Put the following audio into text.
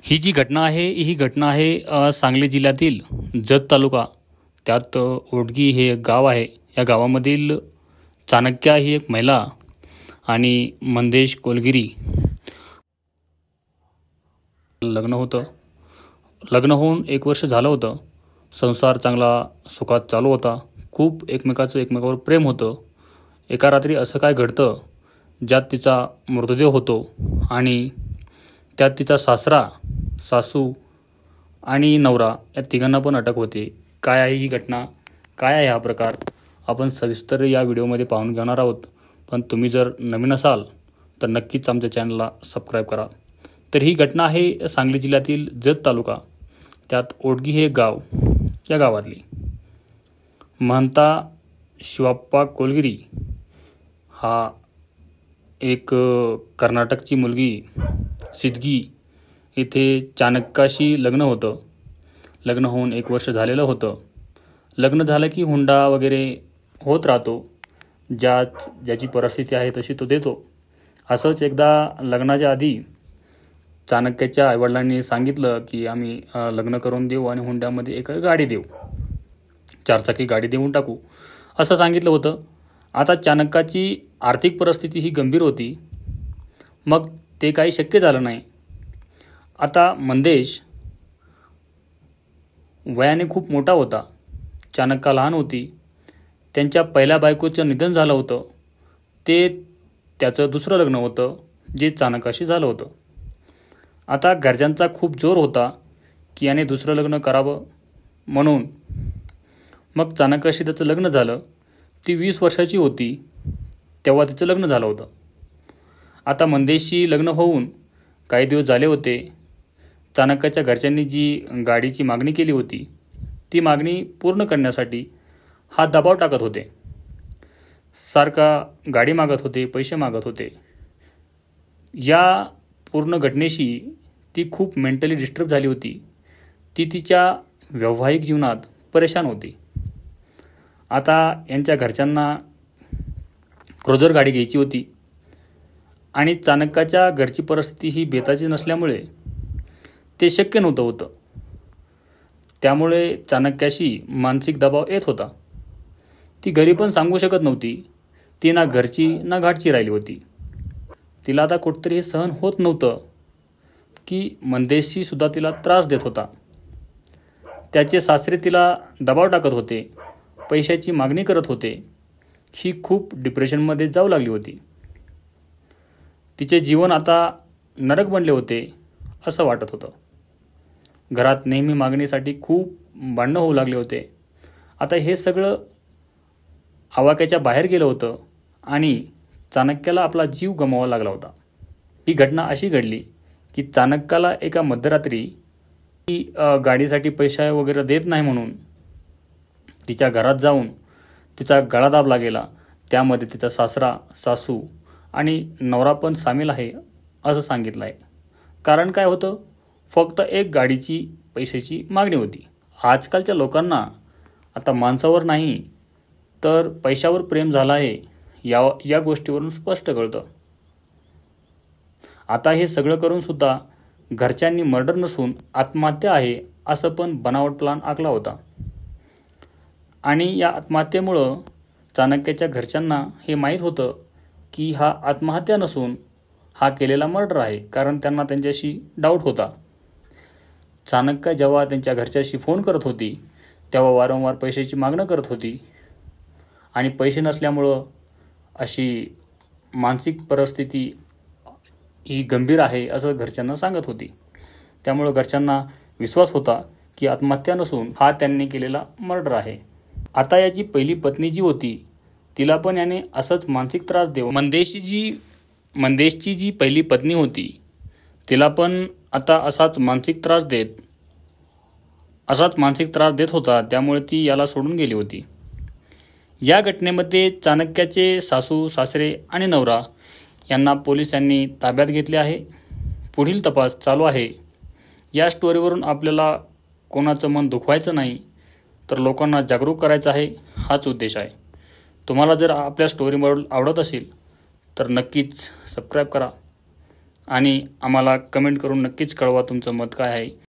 ही जी घटना आहे ही घटना आहे सांगली जिल्ह्यातील जत तालुका, त्यात ओडगी हे एक गाव आहे. या गावामधील चाणक्या ही एक महिला आणि मंदेश कोलगिरी लग्न होतं. लग्न होऊन 1 वर्ष झालं होतं. संसार चांगला सुखात चालू होता. खूप एकमेकावर प्रेम होतं. एका रात्री असं काय घडतं ज्यात तिचा मृतदेह होतो आणि त्यात तिचा सासरा, सासू आणि नवरा या तिघांना पण अटक होते. काय आहे ही घटना, काय आहे हा प्रकार, आपण सविस्तर या व्हिडिओमध्ये पाहून घेणार आहोत. पण तुम्ही जर नवीन असाल तर नक्कीच आमच्या चॅनलला सबस्क्राईब करा. तर ही घटना आहे सांगली जिल्ह्यातील जत तालुका, त्यात ओडगी हे गाव, या गावातली महंता शिवाप्पा कोलगिरी हा एक कर्नाटकची मुलगी सिद्धगी इथे चाणक्याशी लग्न होतं. लग्न होऊन 1 वर्ष झालेलं होतं. लग्न झालं की हुंडा वगैरे होत राहतो. ज्याची परिस्थिती आहे तशी तो देतो. असंच एकदा लग्नाच्या आधी चाणक्याच्या आईवडिलांनी सांगितलं की आम्ही लग्न करून देऊ आणि हुंड्यामध्ये एक गाडी देऊ, 4 चाकी गाडी देऊन टाकू, असं सांगितलं होतं. आता चाणक्याची आर्थिक परिस्थिती ही गंभीर होती, मग ते काही शक्य झालं नाही. आता मंदेश वयाने खूप मोठा होता, चाणक्या लहान होती. त्यांच्या पहिल्या बायकोचं निधन झालं होतं. ते त्याचं दुसरं लग्न होतं जे चाणक्याशी झालं होतं. आता घरच्यांचा खूप जोर होता की याने दुसरं लग्न करावं म्हणून. मग चाणक्याशी त्याचं लग्न झालं. ती 20 वर्षाची होती तेव्हा तिचं लग्न झालं होतं. आता मंदेशशी लग्न होऊन काही दिवस झाले होते. चाणक्याच्या घरच्यांनी जी गाडीची मागणी केली होती ती मागणी पूर्ण करण्यासाठी हा दबाव टाकत होते. सारखा गाडी मागत होते, पैसे मागत होते. या पूर्ण घटनेशी ती खूप मेंटली डिस्टर्ब झाली होती. ती तिच्या वैवाहिक जीवनात परेशान होती. आता यांच्या घरच्यांना क्रुझर गाडी घ्यायची होती आणि चाणक्याच्या घरची परिस्थिती ही बेताची नसल्यामुळे ते शक्य नव्हतं होतं. त्यामुळे चाणक्याशी मानसिक दबाव येत होता. ती घरी पण सांगू शकत नव्हती. ती ना घरची ना घाटची राहिली होती. तिला आता कुठतरी हे सहन होत नव्हतं की मंदेशशी सुद्धा तिला त्रास देत होता. त्याचे सासरे तिला दबाव टाकत होते, पैशाची मागणी करत होते. ही खूप डिप्रेशनमध्ये जाऊ लागली होती. तिचे जीवन आता नरक बनले होते असं वाटत होतं. घरात नेहमी मागणीसाठी खूप भांडणं होऊ लागले होते. आता हे सगळं आवाक्याच्या बाहेर गेलं होतं आणि चाणक्याला आपला जीव गमवावा लागला होता. ही घटना अशी घडली की चाणक्याला एका मध्यरात्री ती गाडीसाठी पैसा वगैरे देत नाही म्हणून तिच्या घरात जाऊन तिचा गळा दाबला गेला. त्यामध्ये तिचा सासरा, सासू आणि नवरा पण सामील आहे असं सांगितलं आहे. कारण काय होतं, फक्त एक गाडीची पैशाची मागणी होती. आजकालच्या लोकांना आता माणसावर नाही तर पैशावर प्रेम झालं आहे या गोष्टीवरून स्पष्ट कळतं. आता हे सगळं करून सुद्धा घरच्यांनी मर्डर नसून आत्महत्या आहे असं पण बनावट प्लान आखला होता. आणि या आत्महत्येमुळं चाणक्याच्या घरच्यांना हे माहीत होतं की हा आत्महत्या नसून हा केलेला मर्डर आहे, कारण त्यांना त्यांच्याशी डाऊट होता. चाणक्य जेव्हा त्यांच्या घरच्याशी फोन करत होती तेव्हा वारंवार पैशाची मागणं करत होती आणि पैसे नसल्यामुळं अशी मानसिक परिस्थिती ही गंभीर आहे असं घरच्यांना सांगत होती. त्यामुळं घरच्यांना विश्वास होता की आत्महत्या नसून हा त्यांनी केलेला मर्डर आहे. आता याची पहिली पत्नी जी होती तिला पण याने असंच मानसिक त्रास देऊ. मंदेशची जी पहिली पत्नी होती तिला पण आता असाच मानसिक त्रास देत होता. त्यामुळे ती याला सोडून गेली होती. या घटनेमध्ये चाणक्याचे सासू, सासरे आणि नवरा यांना पोलिसांनी ताब्यात घेतले आहे. पुढील तपास चालू आहे. या स्टोरीवरून आपल्याला कोणाचं मन दुखवायचं नाही तर लोकांना जागरूक करायचं आहे, हाच उद्देश आहे. तुम्हाला जर आपल्या स्टोरी आवडत असेल तर नक्कीच सबस्क्राईब करा आणि आम्हाला कमेंट करून नक्कीच कळवा तुमचं मत काय आहे.